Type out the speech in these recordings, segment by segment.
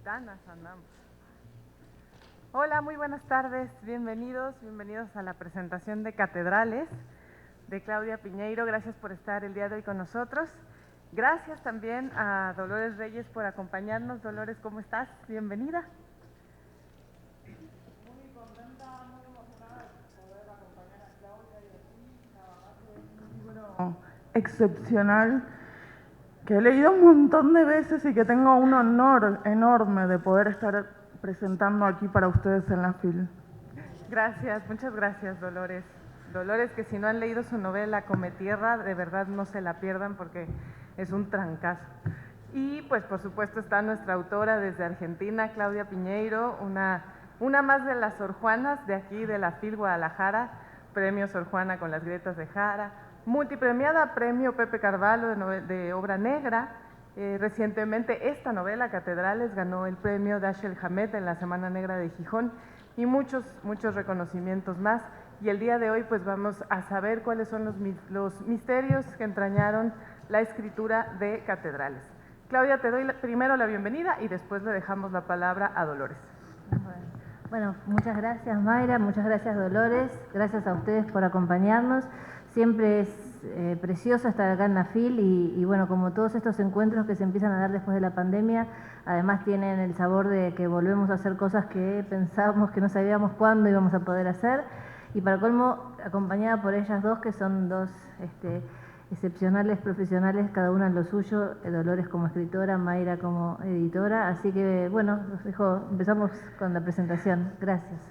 ganas andamos. Hola, muy buenas tardes, bienvenidos a la presentación de Catedrales de Claudia Piñeiro. Gracias por estar el día de hoy con nosotros. Gracias también a Dolores Reyes por acompañarnos. Dolores, ¿cómo estás? Bienvenida. Muy contenta, muy emocionada de poder acompañar a Claudia y así. La verdad que es un libro excepcional que he leído un montón de veces y que tengo un honor enorme de poder estar presentando aquí para ustedes en la FIL. Gracias, muchas gracias, Dolores. Dolores, que si no han leído su novela Come Tierra, de verdad no se la pierdan porque es un trancazo. Y pues por supuesto está nuestra autora desde Argentina, Claudia Piñeiro, una más de las Sor Juanas de aquí de la FIL Guadalajara, premio Sor Juana con las Grietas de Jara, multipremiada premio Pepe Carvalho de obra negra. Recientemente esta novela, Catedrales, ganó el premio Dashiell Hammett en la Semana Negra de Gijón y muchos reconocimientos más. Y el día de hoy pues vamos a saber cuáles son los misterios que entrañaron la escritura de Catedrales. Claudia, te doy primero la bienvenida y después le dejamos la palabra a Dolores. Bueno, muchas gracias Mayra, muchas gracias Dolores, gracias a ustedes por acompañarnos. Siempre es precioso estar acá en la FIL y bueno, como todos estos encuentros que se empiezan a dar después de la pandemia, además tienen el sabor de que volvemos a hacer cosas que pensábamos que no sabíamos cuándo íbamos a poder hacer. Y para colmo, acompañada por ellas dos, que son dos excepcionales profesionales, cada una en lo suyo, Dolores como escritora, Mayra como editora. Así que bueno, empezamos con la presentación. Gracias.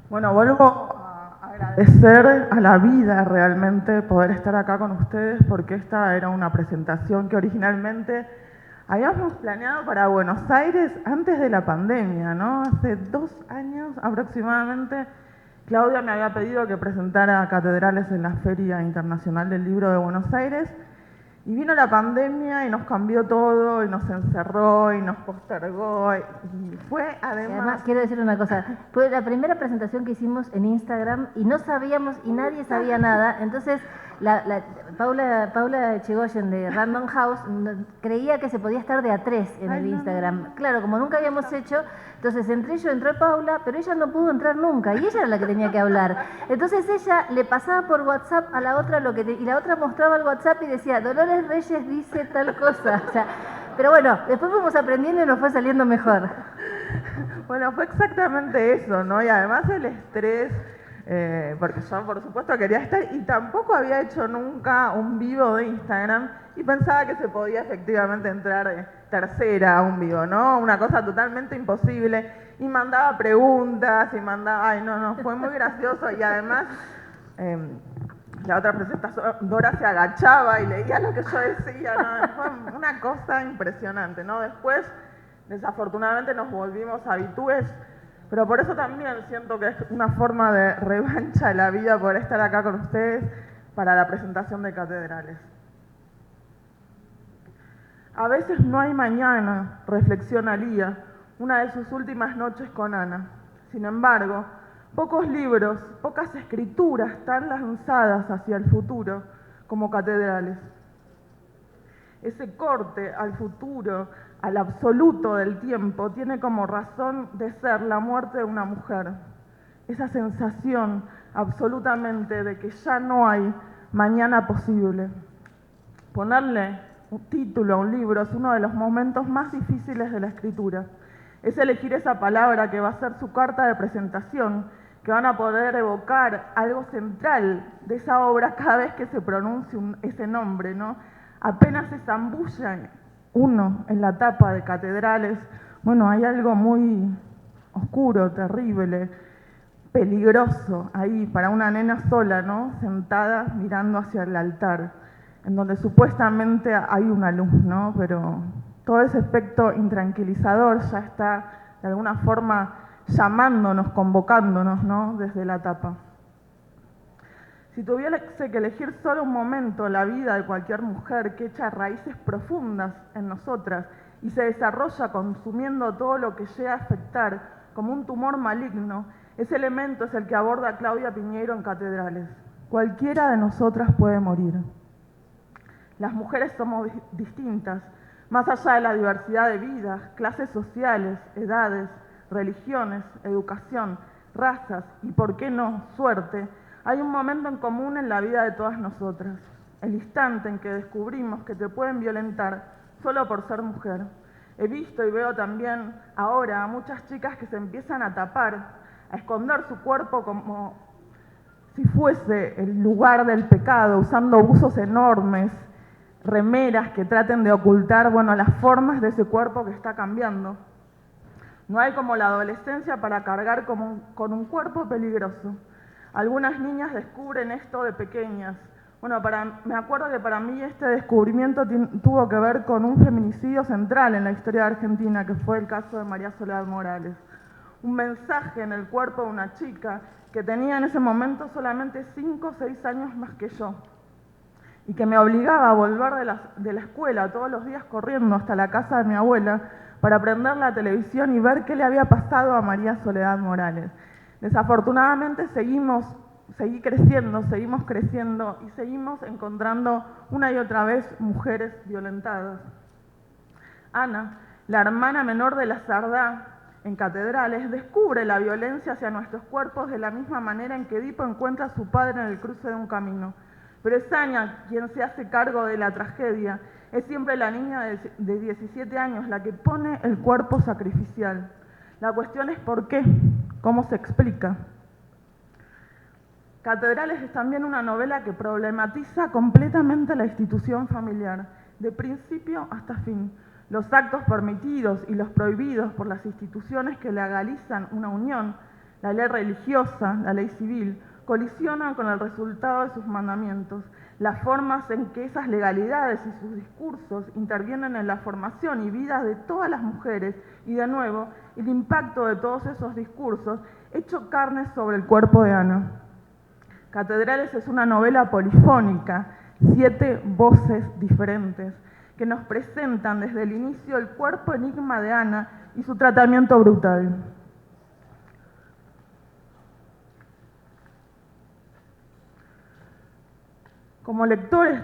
Bueno, vuelvo a agradecer a la vida realmente poder estar acá con ustedes, porque esta era una presentación que originalmente habíamos planeado para Buenos Aires antes de la pandemia, ¿no? Hace 2 años aproximadamente, Claudia me había pedido que presentara Catedrales en la Feria Internacional del Libro de Buenos Aires, y vino la pandemia y nos cambió todo, y nos encerró, y nos postergó, y fue Además, quiero decir una cosa, fue la primera presentación que hicimos en Instagram y no sabíamos, y nadie sabía nada, entonces Paula Echegoyen de Random House creía que se podía estar de a 3 en el Instagram. Claro, como nunca habíamos hecho, entonces entró Paula, pero ella no pudo entrar nunca y ella era la que tenía que hablar. Entonces ella le pasaba por WhatsApp a la otra y la otra mostraba el WhatsApp y decía, Dolores Reyes dice tal cosa. O sea, pero bueno, después fuimos aprendiendo y nos fue saliendo mejor. Bueno, fue exactamente eso, ¿no? Y además el estrés, porque yo por supuesto quería estar y tampoco había hecho nunca un vivo de Instagram y pensaba que se podía efectivamente entrar tercera a un vivo, ¿no? Una cosa totalmente imposible, y mandaba preguntas y mandaba, ay no, fue muy gracioso. Y además la otra presentadora se agachaba y leía lo que yo decía, ¿no? Fue una cosa impresionante, ¿no? Después, desafortunadamente, nos volvimos habitués, pero por eso también siento que es una forma de revancha de la vida poder estar acá con ustedes para la presentación de Catedrales. A veces no hay mañana, reflexiona Lía, una de sus últimas noches con Ana. Sin embargo, pocos libros, pocas escrituras tan lanzadas hacia el futuro como Catedrales. Ese corte al futuro, al absoluto del tiempo, tiene como razón de ser la muerte de una mujer. Esa sensación absolutamente de que ya no hay mañana posible. Ponerle un título a un libro es uno de los momentos más difíciles de la escritura. Es elegir esa palabra que va a ser su carta de presentación, que van a poder evocar algo central de esa obra cada vez que se pronuncie ese nombre, ¿no? Apenas se zambulla uno en la tapa de Catedrales, bueno, hay algo muy oscuro, terrible, peligroso ahí para una nena sola, ¿no? Sentada mirando hacia el altar, en donde supuestamente hay una luz, ¿no? Pero todo ese aspecto intranquilizador ya está de alguna forma llamándonos, convocándonos, ¿no? Desde la tapa. Si tuviese que elegir solo un momento la vida de cualquier mujer que echa raíces profundas en nosotras y se desarrolla consumiendo todo lo que llega a afectar como un tumor maligno, ese elemento es el que aborda Claudia Piñeiro en Catedrales. Cualquiera de nosotras puede morir. Las mujeres somos distintas, Más allá de la diversidad de vidas, clases sociales, edades, religiones, educación, razas y, por qué no, suerte, hay un momento en común en la vida de todas nosotras, el instante en que descubrimos que te pueden violentar solo por ser mujer. He visto y veo también ahora a muchas chicas que se empiezan a tapar, a esconder su cuerpo como si fuese el lugar del pecado, usando buzos enormes, remeras que traten de ocultar, las formas de ese cuerpo que está cambiando. No hay como la adolescencia para cargar con un cuerpo peligroso. Algunas niñas descubren esto de pequeñas. Me acuerdo que para mí este descubrimiento tuvo que ver con un feminicidio central en la historia de Argentina, que fue el caso de María Soledad Morales. Un mensaje en el cuerpo de una chica que tenía en ese momento solamente 5 o 6 años más que yo, y que me obligaba a volver de la escuela todos los días corriendo hasta la casa de mi abuela para prender la televisión y ver qué le había pasado a María Soledad Morales. Desafortunadamente seguimos creciendo y seguimos encontrando una y otra vez mujeres violentadas. Ana, la hermana menor de la Sardá, en Catedrales, descubre la violencia hacia nuestros cuerpos de la misma manera en que Edipo encuentra a su padre en el cruce de un camino. Pero es Ana quien se hace cargo de la tragedia. Es siempre la niña de 17 años la que pone el cuerpo sacrificial. La cuestión es por qué, cómo se explica. Catedrales es también una novela que problematiza completamente la institución familiar, de principio hasta fin. Los actos permitidos y los prohibidos por las instituciones que legalizan una unión, la ley religiosa, la ley civil, colisionan con el resultado de sus mandamientos. Las formas en que esas legalidades y sus discursos intervienen en la formación y vida de todas las mujeres y, de nuevo, el impacto de todos esos discursos hecho carne sobre el cuerpo de Ana. Catedrales es una novela polifónica, 7 voces diferentes, que nos presentan desde el inicio el cuerpo enigma de Ana y su tratamiento brutal. Como lectores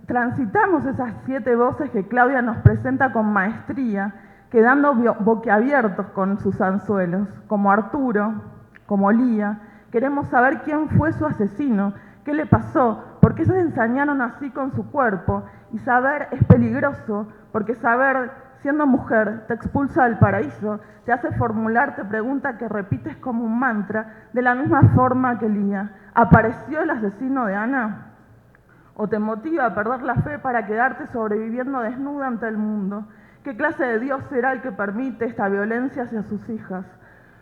transitamos esas 7 voces que Claudia nos presenta con maestría, quedando boquiabiertos con sus anzuelos. Como Arturo, como Lía, queremos saber quién fue su asesino, qué le pasó, por qué se ensañaron así con su cuerpo. Y saber es peligroso, porque saber, siendo mujer, te expulsa del paraíso, te hace formularte preguntas que repites como un mantra, de la misma forma que Lía. ¿Apareció el asesino de Ana? ¿O te motiva a perder la fe para quedarte sobreviviendo desnuda ante el mundo? ¿Qué clase de Dios será el que permite esta violencia hacia sus hijas?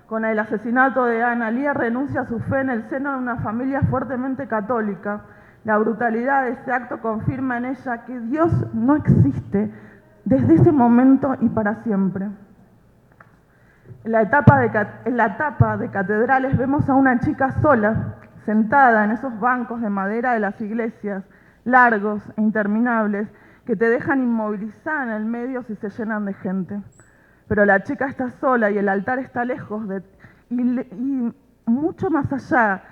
Con el asesinato de Ana, Lía renuncia a su fe en el seno de una familia fuertemente católica. La brutalidad de este acto confirma en ella que Dios no existe desde ese momento y para siempre. En la etapa de Catedrales vemos a una chica sola, sentada en esos bancos de madera de las iglesias, largos e interminables, que te dejan inmovilizada en el medio si se llenan de gente. Pero la chica está sola y el altar está lejos y mucho más allá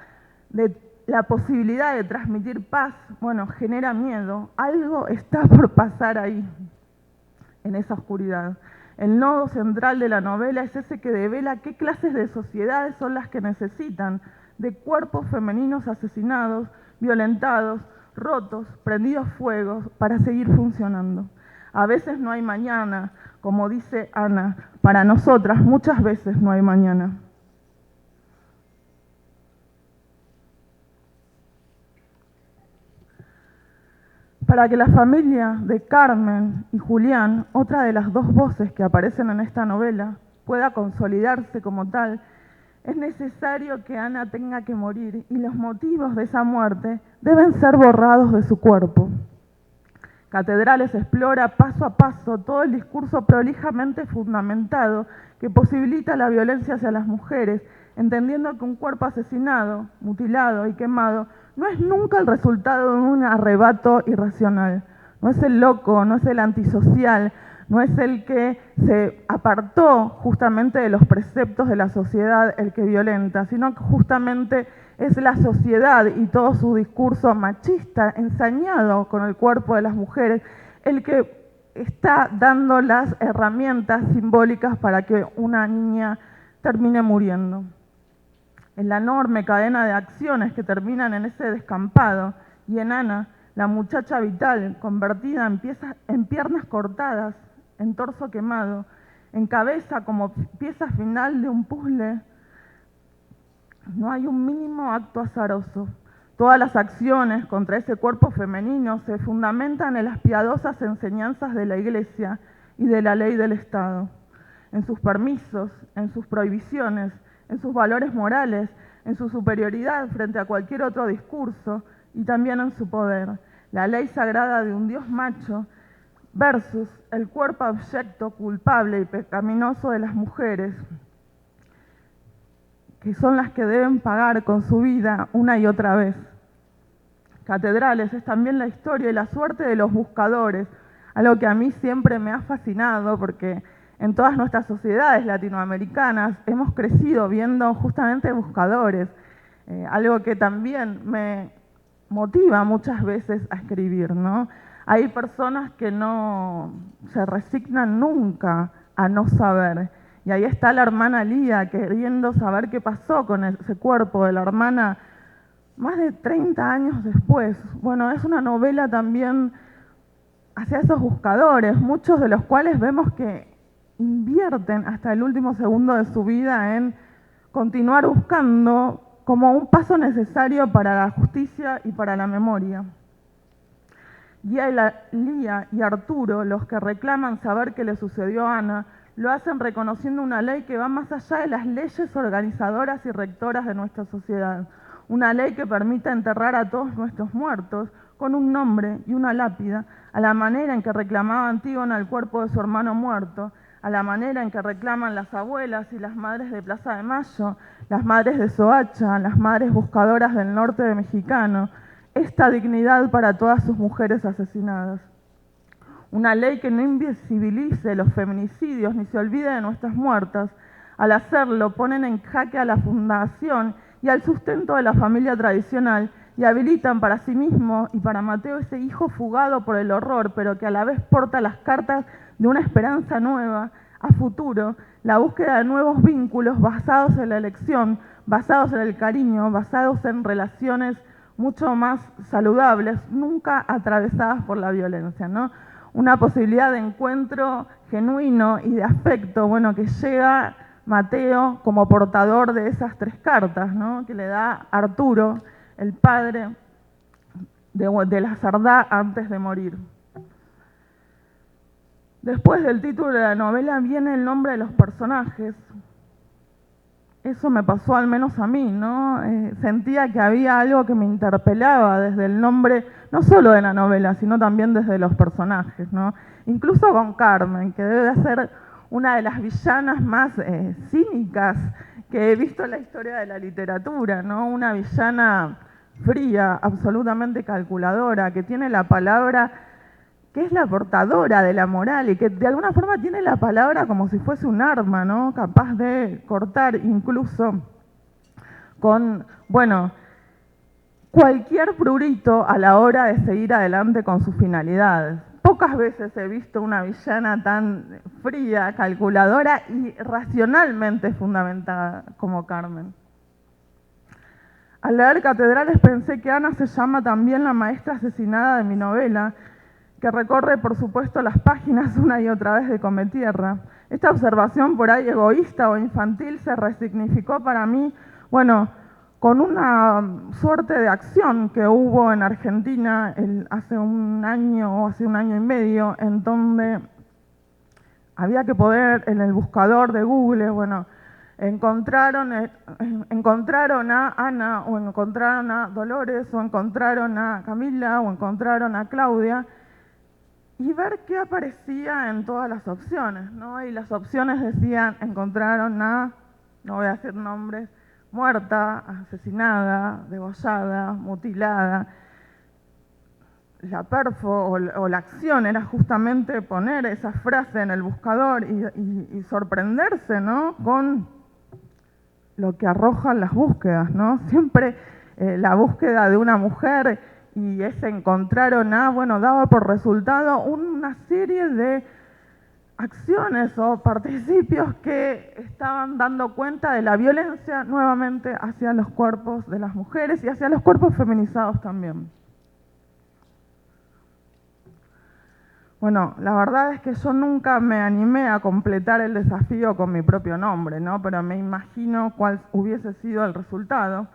de la posibilidad de transmitir paz, genera miedo. Algo está por pasar ahí, en esa oscuridad. El nodo central de la novela es ese que devela qué clases de sociedades son las que necesitan de cuerpos femeninos asesinados, violentados, rotos, prendidos fuegos para seguir funcionando. A veces no hay mañana, como dice Ana, para nosotras muchas veces no hay mañana. Para que la familia de Carmen y Julián, otra de las 2 voces que aparecen en esta novela, pueda consolidarse como tal, es necesario que Ana tenga que morir y los motivos de esa muerte deben ser borrados de su cuerpo. Catedrales explora paso a paso todo el discurso prolijamente fundamentado que posibilita la violencia hacia las mujeres, entendiendo que un cuerpo asesinado, mutilado y quemado no es nunca el resultado de un arrebato irracional. No es el loco, no es el antisocial, no es el que se apartó justamente de los preceptos de la sociedad el que violenta, sino que justamente es la sociedad y todo su discurso machista, ensañado con el cuerpo de las mujeres, el que está dando las herramientas simbólicas para que una niña termine muriendo. En la enorme cadena de acciones que terminan en ese descampado, y en Ana, la muchacha vital, convertida en piernas cortadas, en torso quemado, en cabeza como pieza final de un puzzle, no hay un mínimo acto azaroso. Todas las acciones contra ese cuerpo femenino se fundamentan en las piadosas enseñanzas de la Iglesia y de la ley del Estado, en sus permisos, en sus prohibiciones, en sus valores morales, en su superioridad frente a cualquier otro discurso y también en su poder. La ley sagrada de un Dios macho versus el cuerpo abyecto, culpable y pecaminoso de las mujeres, que son las que deben pagar con su vida una y otra vez. Catedrales es también la historia y la suerte de los buscadores, algo que a mí siempre me ha fascinado porque en todas nuestras sociedades latinoamericanas hemos crecido viendo justamente buscadores, algo que también me motiva muchas veces a escribir, ¿no? Hay personas que no se resignan nunca a no saber. Y ahí está la hermana Lía queriendo saber qué pasó con ese cuerpo de la hermana más de 30 años después. Bueno, es una novela también hacia esos buscadores, muchos de los cuales vemos que invierten hasta el último segundo de su vida en continuar buscando como un paso necesario para la justicia y para la memoria. Lía y Arturo, los que reclaman saber qué le sucedió a Ana, lo hacen reconociendo una ley que va más allá de las leyes organizadoras y rectoras de nuestra sociedad. Una ley que permite enterrar a todos nuestros muertos con un nombre y una lápida, a la manera en que reclamaba Antígona el cuerpo de su hermano muerto, a la manera en que reclaman las abuelas y las madres de Plaza de Mayo, las madres de Soacha, las madres buscadoras del norte de Mexicano, esta dignidad para todas sus mujeres asesinadas. Una ley que no invisibilice los feminicidios ni se olvide de nuestras muertas. Al hacerlo, ponen en jaque a la fundación y al sustento de la familia tradicional y habilitan para sí mismo y para Mateo ese hijo fugado por el horror, pero que a la vez porta las cartas de una esperanza nueva, a futuro, la búsqueda de nuevos vínculos basados en la elección, basados en el cariño, basados en relaciones mucho más saludables, nunca atravesadas por la violencia, ¿no? Una posibilidad de encuentro genuino y de afecto, bueno, que llega Mateo como portador de esas tres cartas, ¿no? Que le da Arturo, el padre de la Sardá antes de morir. Después del título de la novela viene el nombre de los personajes. Eso me pasó al menos a mí, ¿no? Sentía que había algo que me interpelaba desde el nombre, no solo de la novela, sino también desde los personajes, ¿no? Incluso con Carmen, que debe ser una de las villanas más cínicas que he visto en la historia de la literatura, ¿no? Una villana fría, absolutamente calculadora, que tiene la palabra, que es la portadora de la moral y que de alguna forma tiene la palabra como si fuese un arma, ¿no? Capaz de cortar incluso con, bueno, cualquier prurito a la hora de seguir adelante con sus finalidades. Pocas veces he visto una villana tan fría, calculadora y racionalmente fundamentada como Carmen. Al leer Catedrales pensé que Ana se llama también la maestra asesinada de mi novela, que recorre, por supuesto, las páginas una y otra vez de Cometierra. Esta observación por ahí egoísta o infantil se resignificó para mí, bueno, con una suerte de acción que hubo en Argentina hace un año o hace un año y medio, en donde había que poder, en el buscador de Google, bueno, encontraron a Ana, o encontraron a Dolores, o encontraron a Camila, o encontraron a Claudia, y ver qué aparecía en todas las opciones, ¿no? Y las opciones decían, encontraron a, no voy a decir nombres, muerta, asesinada, degollada, mutilada. La perfo o la acción era justamente poner esa frase en el buscador y sorprenderse, ¿no? Con lo que arrojan las búsquedas, ¿no? Siempre la búsqueda de una mujer y ese encontraron a, bueno, daba por resultado un una serie de acciones o participios que estaban dando cuenta de la violencia nuevamente hacia los cuerpos de las mujeres y hacia los cuerpos feminizados también. Bueno, la verdad es que yo nunca me animé a completar el desafío con mi propio nombre, ¿no? Pero me imagino cuál hubiese sido el resultado.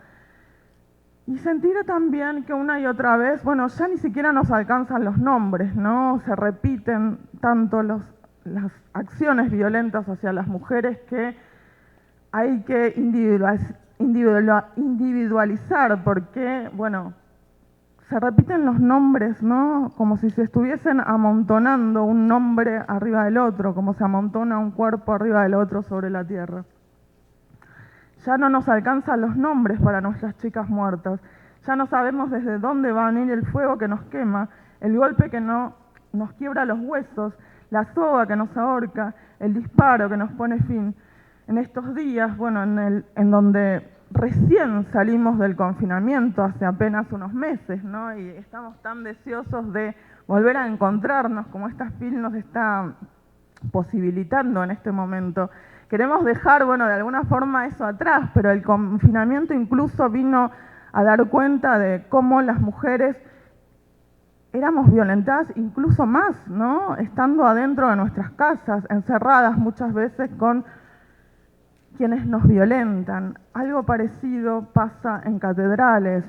Y sentir también que una y otra vez, bueno, ya ni siquiera nos alcanzan los nombres, ¿no? Se repiten tanto las acciones violentas hacia las mujeres que hay que individualizar porque, bueno, se repiten los nombres, ¿no? Como si se estuviesen amontonando un nombre arriba del otro, como se amontona un cuerpo arriba del otro sobre la tierra. Ya no nos alcanzan los nombres para nuestras chicas muertas. Ya no sabemos desde dónde va a venir el fuego que nos quema, el golpe que nos quiebra los huesos, la soga que nos ahorca, el disparo que nos pone fin. En estos días, bueno, en donde recién salimos del confinamiento hace apenas unos meses, ¿no? Y estamos tan deseosos de volver a encontrarnos como esta FIL nos está posibilitando en este momento. Queremos dejar, bueno, de alguna forma eso atrás, pero el confinamiento incluso vino a dar cuenta de cómo las mujeres éramos violentadas incluso más, ¿no? Estando adentro de nuestras casas, encerradas muchas veces con quienes nos violentan. Algo parecido pasa en catedrales.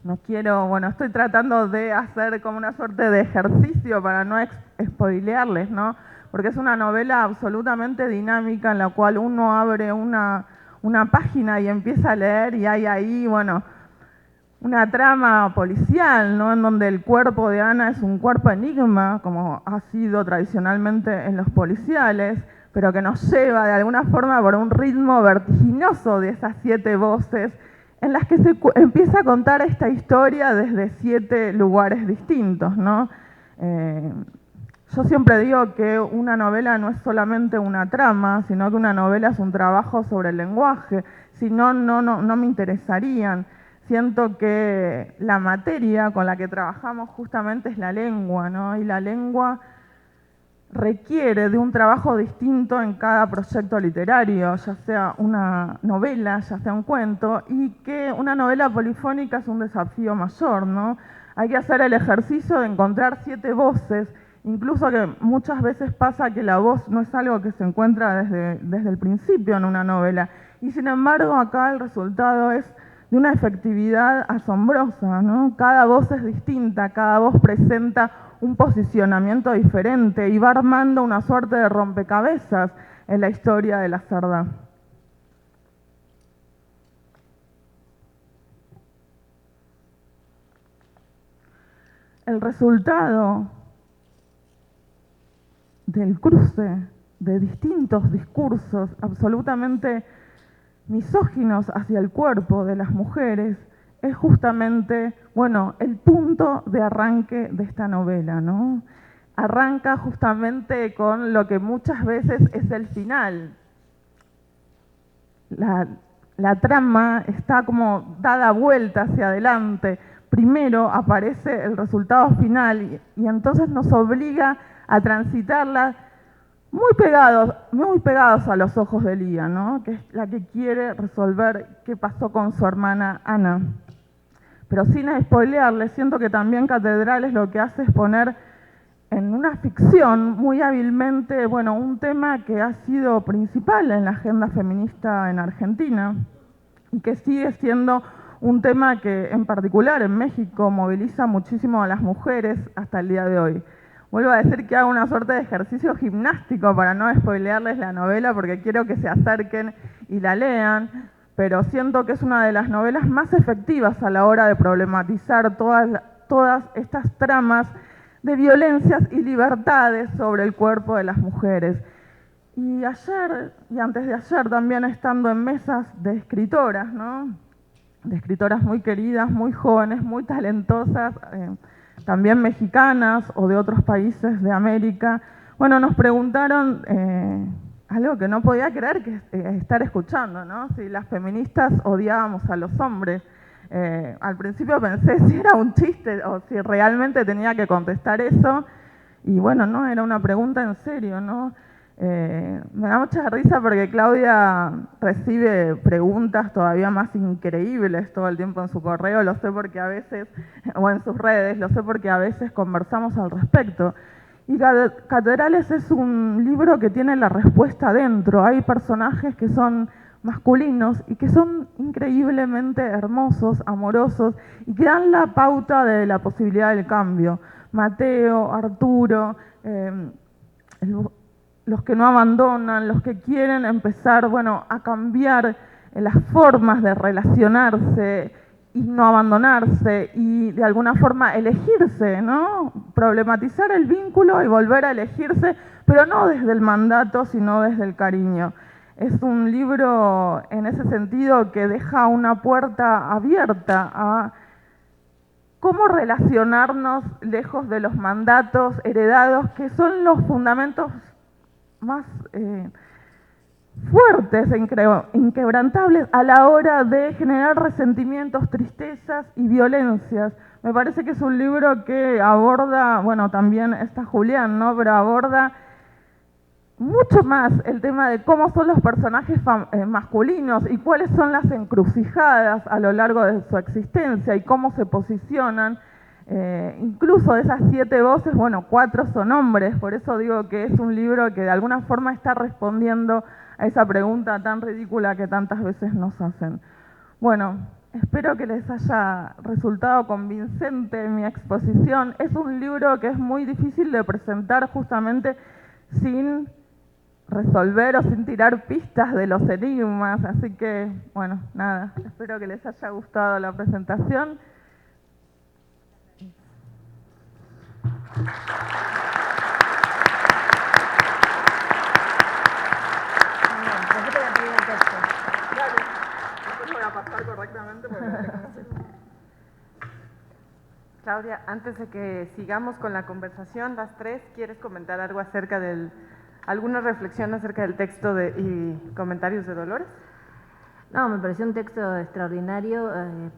No quiero, bueno, estoy tratando de hacer como una suerte de ejercicio para no spoilearles, ¿no? Porque es una novela absolutamente dinámica en la cual uno abre una página y empieza a leer y hay ahí, bueno, una trama policial, ¿no? En donde el cuerpo de Ana es un cuerpo enigma, como ha sido tradicionalmente en los policiales, pero que nos lleva de alguna forma por un ritmo vertiginoso de esas 7 voces en las que se empieza a contar esta historia desde 7 lugares distintos, ¿no? Yo siempre digo que una novela no es solamente una trama, sino que una novela es un trabajo sobre el lenguaje, si no, no me interesarían. Siento que la materia con la que trabajamos justamente es la lengua, ¿no? Y la lengua requiere de un trabajo distinto en cada proyecto literario, ya sea una novela, ya sea un cuento, y que una novela polifónica es un desafío mayor, ¿no? Hay que hacer el ejercicio de encontrar 7 voces, incluso que muchas veces pasa que la voz no es algo que se encuentra desde el principio en una novela, y sin embargo acá el resultado es de una efectividad asombrosa, ¿no? Cada voz es distinta, cada voz presenta un posicionamiento diferente y va armando una suerte de rompecabezas en la historia de la Cerdá. El resultado del cruce de distintos discursos absolutamente misóginos hacia el cuerpo de las mujeres es justamente, bueno, el punto de arranque de esta novela, ¿no? Arranca justamente con lo que muchas veces es el final. La trama está como dada vuelta hacia adelante. Primero aparece el resultado final y entonces nos obliga a transitarla muy pegados a los ojos de Lía, ¿no? Que es la que quiere resolver qué pasó con su hermana Ana. Pero sin spoilearles, siento que también Catedrales lo que hace es poner en una ficción muy hábilmente, bueno, un tema que ha sido principal en la agenda feminista en Argentina y que sigue siendo un tema que en particular en México moviliza muchísimo a las mujeres hasta el día de hoy. Vuelvo a decir que hago una suerte de ejercicio gimnástico para no spoilearles la novela porque quiero que se acerquen y la lean, pero siento que es una de las novelas más efectivas a la hora de problematizar todas estas tramas de violencias y libertades sobre el cuerpo de las mujeres. Y ayer, y antes de ayer, también estando en mesas de escritoras, ¿no? De escritoras muy queridas, muy jóvenes, muy talentosas, también mexicanas o de otros países de América, bueno, nos preguntaron algo que no podía creer que estar escuchando, ¿no? Si las feministas odiábamos a los hombres. Al principio pensé si era un chiste o si realmente tenía que contestar eso, Y bueno, no, era una pregunta en serio, ¿no? Me da mucha risa porque Claudia recibe preguntas todavía más increíbles todo el tiempo en su correo, lo sé porque a veces, o en sus redes, lo sé porque a veces conversamos al respecto. Y Catedrales es un libro que tiene la respuesta dentro. Hay personajes que son masculinos y que son increíblemente hermosos, amorosos y que dan la pauta de la posibilidad del cambio. Mateo, Arturo, los que no abandonan, los que quieren empezar, bueno, a cambiar las formas de relacionarse y no abandonarse y de alguna forma elegirse, ¿no? Problematizar el vínculo y volver a elegirse, pero no desde el mandato, sino desde el cariño. Es un libro en ese sentido que deja una puerta abierta a cómo relacionarnos lejos de los mandatos heredados, que son los fundamentos más fuertes e inquebrantables a la hora de generar resentimientos, tristezas y violencias. Me parece que es un libro que aborda, bueno, también está Julián, ¿no? Pero aborda mucho más el tema de cómo son los personajes masculinos y cuáles son las encrucijadas a lo largo de su existencia y cómo se posicionan. Incluso de esas 7 voces, bueno, 4 son hombres, por eso digo que es un libro que de alguna forma está respondiendo a esa pregunta tan ridícula que tantas veces nos hacen. Bueno, espero que les haya resultado convincente mi exposición. Es un libro que es muy difícil de presentar justamente sin resolver o sin tirar pistas de los enigmas, así que, bueno, nada, espero que les haya gustado la presentación. Claudia, antes de que sigamos con la conversación, las tres, ¿quieres comentar algo acerca alguna reflexión acerca del texto y comentarios de Dolores? No, me pareció un texto extraordinario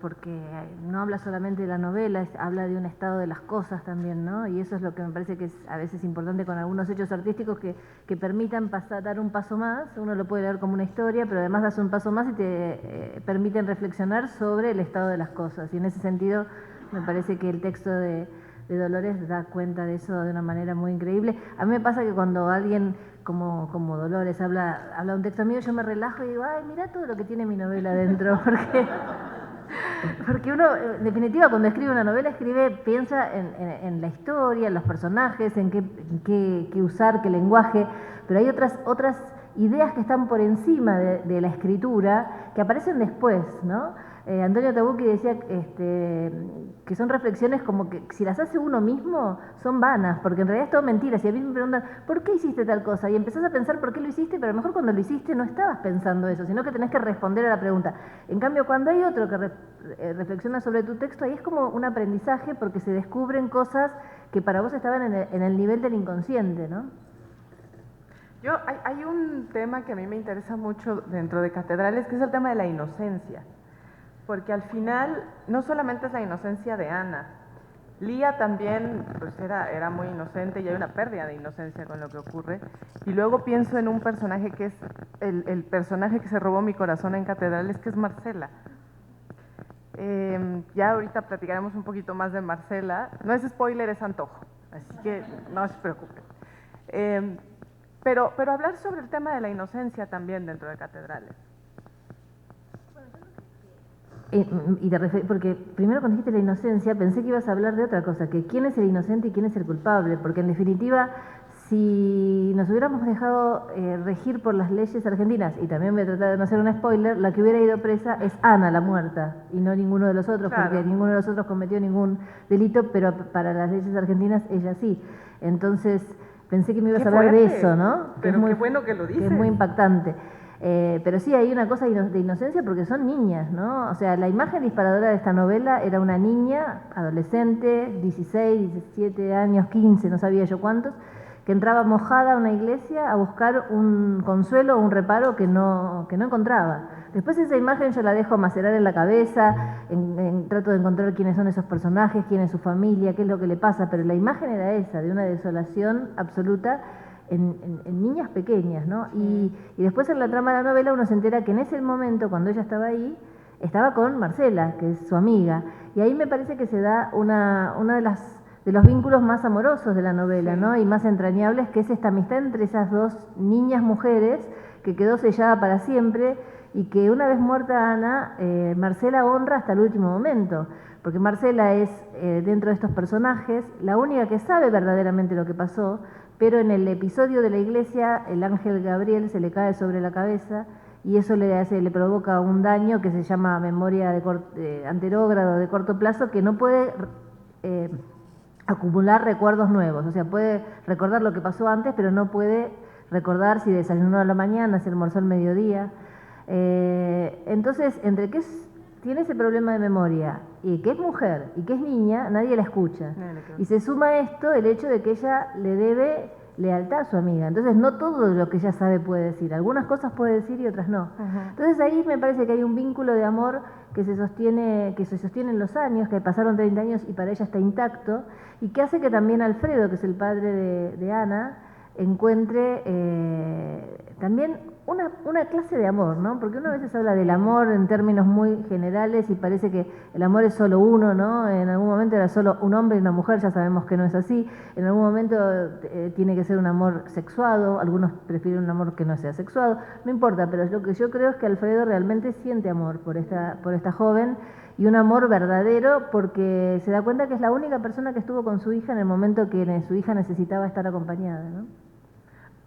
porque no habla solamente de la novela, habla de un estado de las cosas también, ¿no? Y eso es lo que me parece que es a veces importante con algunos hechos artísticos que permitan dar un paso más. Uno lo puede leer como una historia, pero además das un paso más y te permiten reflexionar sobre el estado de las cosas. Y en ese sentido me parece que el texto de Dolores da cuenta de eso de una manera muy increíble. A mí me pasa que cuando alguien como Dolores habla un texto mío, yo me relajo y digo, ay, mira todo lo que tiene mi novela dentro, porque uno, en definitiva, cuando escribe una novela, piensa en la historia, en los personajes, en qué usar, qué lenguaje, pero hay otras ideas que están por encima de la escritura, que aparecen después, ¿no? Antonio Tabucchi decía que son reflexiones como que si las hace uno mismo son vanas, porque en realidad es todo mentira. Si a mí me preguntan, ¿por qué hiciste tal cosa? Y empezás a pensar por qué lo hiciste, pero a lo mejor cuando lo hiciste no estabas pensando eso, sino que tenés que responder a la pregunta. En cambio, cuando hay otro que reflexiona sobre tu texto, ahí es como un aprendizaje porque se descubren cosas que para vos estaban en el nivel del inconsciente, ¿no? Hay un tema que a mí me interesa mucho dentro de Catedrales, que es el tema de la inocencia. Porque al final no solamente es la inocencia de Ana, Lía también pues era muy inocente y hay una pérdida de inocencia con lo que ocurre. Y luego pienso en un personaje que es el personaje que se robó mi corazón en Catedrales, que es Marcela. Ya ahorita platicaremos un poquito más de Marcela. No es spoiler, es antojo, así que no se preocupen. Pero hablar sobre el tema de la inocencia también dentro de Catedrales. Porque primero cuando dijiste la inocencia pensé que ibas a hablar de otra cosa, que quién es el inocente y quién es el culpable, porque en definitiva si nos hubiéramos dejado regir por las leyes argentinas, y también voy a tratar de no hacer un spoiler, la que hubiera ido presa es Ana la muerta y no ninguno de los otros, claro, porque ninguno de los otros cometió ningún delito, pero para las leyes argentinas ella sí. Entonces pensé que me ibas a hablar de eso, ¿no? Pero qué bueno que lo dices. Que es muy impactante. Pero sí hay una cosa de inocencia porque son niñas, ¿no? O sea, la imagen disparadora de esta novela era una niña, adolescente, 16, 17 años, 15, no sabía yo cuántos, que entraba mojada a una iglesia a buscar un consuelo o un reparo que no encontraba. Después esa imagen yo la dejo macerar en la cabeza, trato de encontrar quiénes son esos personajes, quién es su familia, qué es lo que le pasa, pero la imagen era esa, de una desolación absoluta en niñas pequeñas, ¿no? Y después en la trama de la novela uno se entera que en ese momento, cuando ella estaba ahí, estaba con Marcela, que es su amiga, y ahí me parece que se da una de los vínculos más amorosos de la novela, ¿no? Y más entrañables, que es esta amistad entre esas dos niñas mujeres que quedó sellada para siempre y que una vez muerta Ana, Marcela honra hasta el último momento, porque Marcela es, dentro de estos personajes, la única que sabe verdaderamente lo que pasó, pero en el episodio de la iglesia el ángel Gabriel se le cae sobre la cabeza y eso le provoca un daño que se llama memoria anterógrado de corto plazo, que no puede acumular recuerdos nuevos, o sea, puede recordar lo que pasó antes, pero no puede recordar si desayunó a la mañana, si almorzó al mediodía. Entonces, entre que tiene ese problema de memoria y que es mujer y que es niña, nadie la escucha. Y se suma a esto el hecho de que ella le debe lealtad a su amiga. Entonces, no todo lo que ella sabe puede decir. Algunas cosas puede decir y otras no. Entonces, ahí me parece que hay un vínculo de amor que se sostiene en los años, que pasaron 30 años y para ella está intacto, y que hace que también Alfredo, que es el padre de Ana, encuentre también una clase de amor, ¿no? Porque uno a veces habla del amor en términos muy generales y parece que el amor es solo uno, ¿no? En algún momento era solo un hombre y una mujer, ya sabemos que no es así. En algún momento tiene que ser un amor sexuado, algunos prefieren un amor que no sea sexuado, no importa, pero lo que yo creo es que Alfredo realmente siente amor por esta joven, y un amor verdadero porque se da cuenta que es la única persona que estuvo con su hija en el momento que su hija necesitaba estar acompañada, ¿no?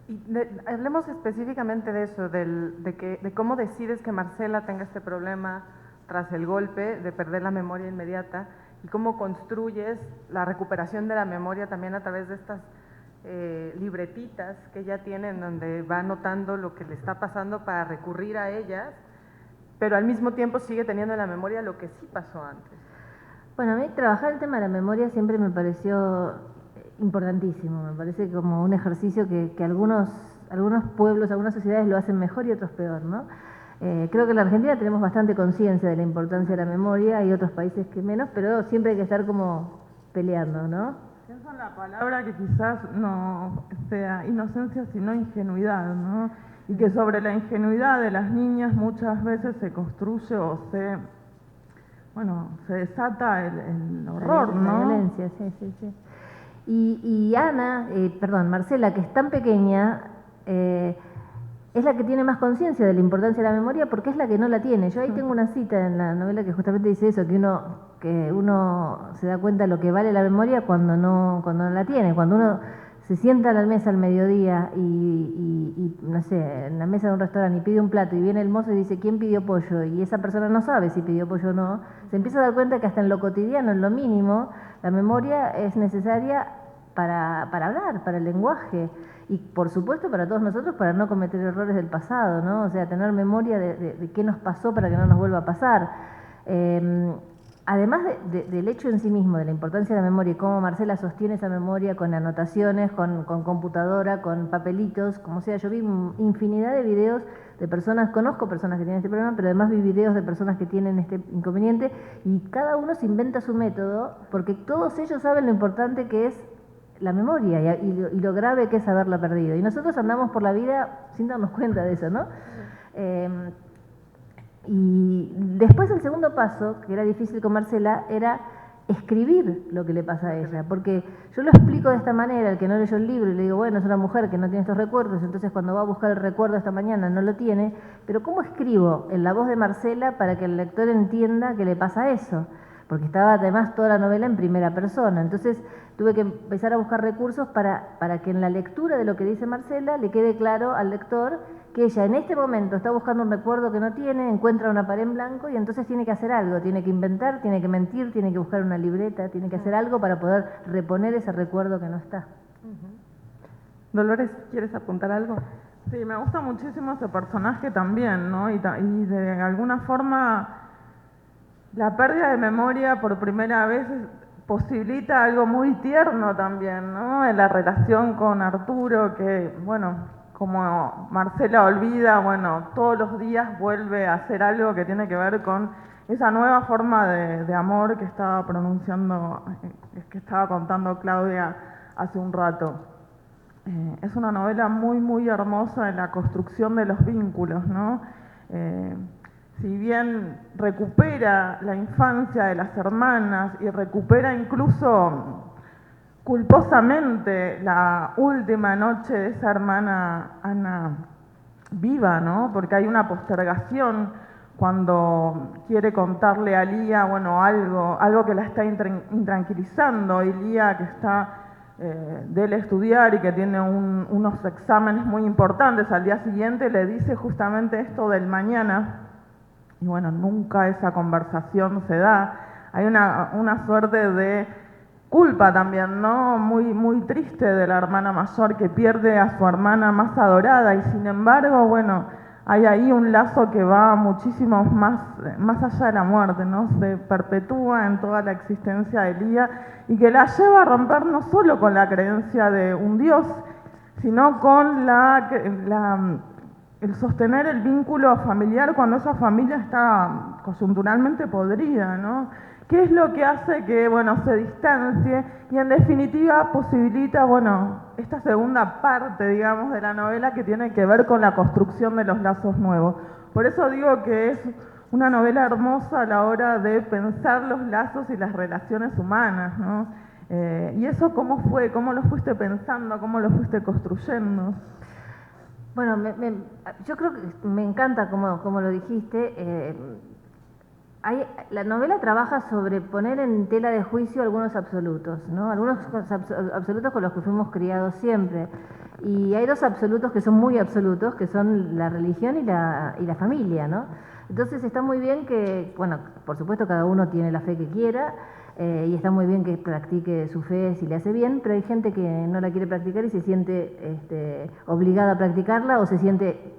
Y hablemos específicamente de eso, de cómo decides que Marcela tenga este problema tras el golpe, de perder la memoria inmediata, y cómo construyes la recuperación de la memoria también a través de estas libretitas que ella tiene, en donde va anotando lo que le está pasando para recurrir a ellas, pero al mismo tiempo sigue teniendo en la memoria lo que sí pasó antes. Bueno, a mí trabajar el tema de la memoria siempre me pareció importantísimo, me parece como un ejercicio que algunos pueblos, algunas sociedades lo hacen mejor y otros peor, ¿no? Creo que en la Argentina tenemos bastante conciencia de la importancia de la memoria, hay otros países que menos, pero siempre hay que estar como peleando, ¿no? Pienso en la palabra que quizás no sea inocencia, sino ingenuidad, ¿no? Y que sobre la ingenuidad de las niñas muchas veces se construye o se desata el horror, ¿no? La violencia, sí. Y Ana, Marcela, que es tan pequeña, es la que tiene más conciencia de la importancia de la memoria porque es la que no la tiene. Yo ahí tengo una cita en la novela que justamente dice eso, que uno se da cuenta de lo que vale la memoria cuando no la tiene, cuando uno se sienta a la mesa al mediodía y no sé, en la mesa de un restaurante y pide un plato y viene el mozo y dice ¿quién pidió pollo? Y esa persona no sabe si pidió pollo o no, se empieza a dar cuenta que hasta en lo cotidiano, en lo mínimo, la memoria es necesaria para hablar, para el lenguaje y por supuesto para todos nosotros para no cometer errores del pasado, ¿no? O sea, tener memoria de qué nos pasó para que no nos vuelva a pasar. Además del hecho en sí mismo, de la importancia de la memoria y cómo Marcela sostiene esa memoria con anotaciones, con computadora, con papelitos, como sea, yo vi infinidad de videos de personas, conozco personas que tienen este problema, pero además vi videos de personas que tienen este inconveniente y cada uno se inventa su método porque todos ellos saben lo importante que es la memoria y lo grave que es haberla perdido. Y nosotros andamos por la vida sin darnos cuenta de eso, ¿no? Y después el segundo paso, que era difícil con Marcela, era escribir lo que le pasa a ella, porque yo lo explico de esta manera, el que no leyó el libro, y le digo, bueno, es una mujer que no tiene estos recuerdos, entonces cuando va a buscar el recuerdo esta mañana no lo tiene, pero ¿cómo escribo en la voz de Marcela para que el lector entienda que le pasa eso? Porque estaba además toda la novela en primera persona, entonces tuve que empezar a buscar recursos para que en la lectura de lo que dice Marcela le quede claro al lector que ella en este momento está buscando un recuerdo que no tiene, encuentra una pared en blanco y entonces tiene que hacer algo, tiene que inventar, tiene que mentir, tiene que buscar una libreta, tiene que hacer algo para poder reponer ese recuerdo que no está. Dolores, ¿quieres apuntar algo? Sí, me gusta muchísimo ese personaje también, ¿no? Y de alguna forma la pérdida de memoria por primera vez posibilita algo muy tierno también, ¿no? En la relación con Arturo, que, bueno, como Marcela Olvida, bueno, todos los días vuelve a hacer algo que tiene que ver con esa nueva forma de amor que estaba pronunciando, que estaba contando Claudia hace un rato. Es una novela muy, muy hermosa en la construcción de los vínculos, ¿no? Si bien recupera la infancia de las hermanas y recupera incluso culposamente la última noche de esa hermana Ana viva, ¿no? Porque hay una postergación cuando quiere contarle a Lía, bueno, algo que la está intranquilizando, y Lía, que está de él estudiar y que tiene unos exámenes muy importantes al día siguiente, le dice justamente esto del mañana, y bueno, nunca esa conversación se da. Hay una suerte de culpa también, ¿no? Muy, muy triste de la hermana mayor que pierde a su hermana más adorada, y sin embargo, bueno, hay ahí un lazo que va muchísimo más allá de la muerte, ¿no? Se perpetúa en toda la existencia de Lía y que la lleva a romper no solo con la creencia de un Dios, sino con el sostener el vínculo familiar cuando esa familia está coyunturalmente podrida, ¿no? ¿Qué es lo que hace que, bueno, se distancie y en definitiva posibilita, bueno, esta segunda parte, digamos, de la novela que tiene que ver con la construcción de los lazos nuevos? Por eso digo que es una novela hermosa a la hora de pensar los lazos y las relaciones humanas, ¿no? ¿Y eso cómo fue? ¿Cómo lo fuiste pensando? ¿Cómo lo fuiste construyendo? Bueno, yo creo que me encanta como lo dijiste. La novela trabaja sobre poner en tela de juicio algunos absolutos, ¿no? Algunos absolutos con los que fuimos criados siempre. Y hay dos absolutos que son muy absolutos, que son la religión y la familia, ¿no? Entonces está muy bien que, bueno, por supuesto cada uno tiene la fe que quiera, y está muy bien que practique su fe si le hace bien, pero hay gente que no la quiere practicar y se siente obligada a practicarla, o se siente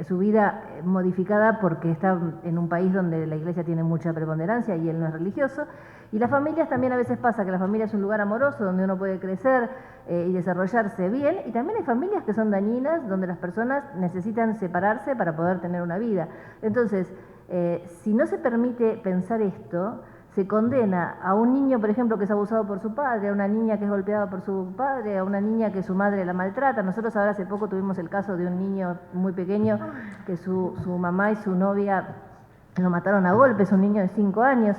su vida modificada porque está en un país donde la iglesia tiene mucha preponderancia y él no es religioso. Y las familias también a veces pasa que la familia es un lugar amoroso donde uno puede crecer y desarrollarse bien, y también hay familias que son dañinas, donde las personas necesitan separarse para poder tener una vida. Entonces, si no se permite pensar esto, se condena a un niño, por ejemplo, que es abusado por su padre, a una niña que es golpeada por su padre, a una niña que su madre la maltrata. Nosotros ahora hace poco tuvimos el caso de un niño muy pequeño que su mamá y su novia lo mataron a golpes, un niño de 5 años.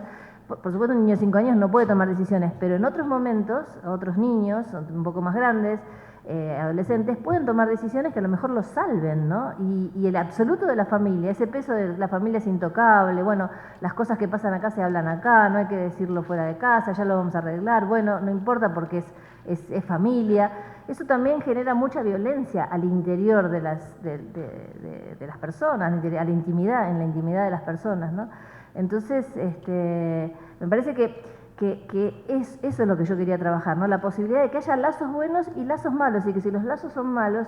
Por supuesto, un niño de 5 años no puede tomar decisiones, pero en otros momentos, otros niños, un poco más grandes, adolescentes, pueden tomar decisiones que a lo mejor los salven, ¿no? Y el absoluto de la familia, ese peso de la familia es intocable, bueno, las cosas que pasan acá se hablan acá, no hay que decirlo fuera de casa, ya lo vamos a arreglar, bueno, no importa porque es familia. Eso también genera mucha violencia al interior de las personas, a la intimidad, en la intimidad de las personas, ¿no? Entonces, me parece que eso es lo que yo quería trabajar, ¿no? La posibilidad de que haya lazos buenos y lazos malos, y que si los lazos son malos,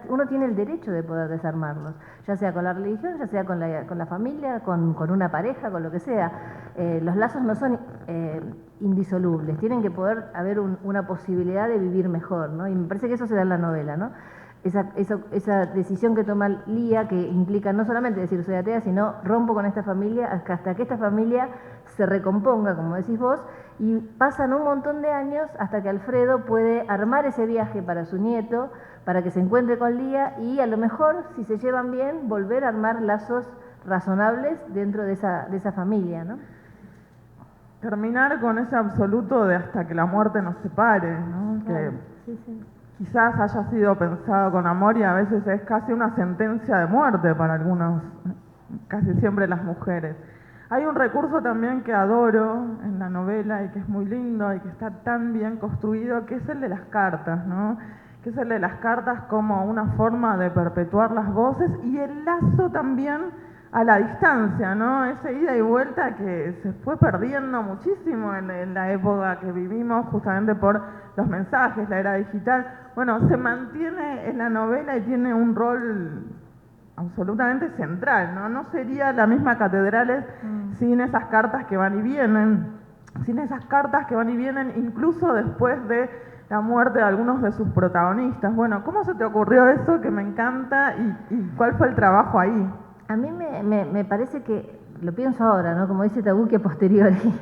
uno tiene el derecho de poder desarmarlos, ya sea con la religión, ya sea con la familia, con una pareja, con lo que sea. Los lazos no son indisolubles, tienen que poder haber una posibilidad de vivir mejor, ¿no? Y me parece que eso se da en la novela, ¿no? Esa decisión que toma Lía, que implica no solamente decir soy atea, sino rompo con esta familia hasta que esta familia se recomponga, como decís vos, y pasan un montón de años hasta que Alfredo puede armar ese viaje para su nieto, para que se encuentre con Lía, y a lo mejor, si se llevan bien, volver a armar lazos razonables dentro de esa familia, ¿no? Terminar con ese absoluto de hasta que la muerte nos separe, ¿no? Claro, Que sí. quizás haya sido pensado con amor y a veces es casi una sentencia de muerte para algunos, casi siempre las mujeres. Hay un recurso también que adoro en la novela y que es muy lindo y que está tan bien construido, que es el de las cartas, ¿no? Que es el de las cartas como una forma de perpetuar las voces, y el lazo también a la distancia, ¿no? Esa ida y vuelta que se fue perdiendo muchísimo en la época que vivimos, justamente por los mensajes, la era digital. Bueno, se mantiene en la novela y tiene un rol absolutamente central, ¿no? No sería la misma Catedrales sin esas cartas que van y vienen, incluso después de la muerte de algunos de sus protagonistas. Bueno, ¿cómo se te ocurrió eso que me encanta y cuál fue el trabajo ahí? A mí me parece que, lo pienso ahora, ¿no? Como dice Tabú, que a posteriori,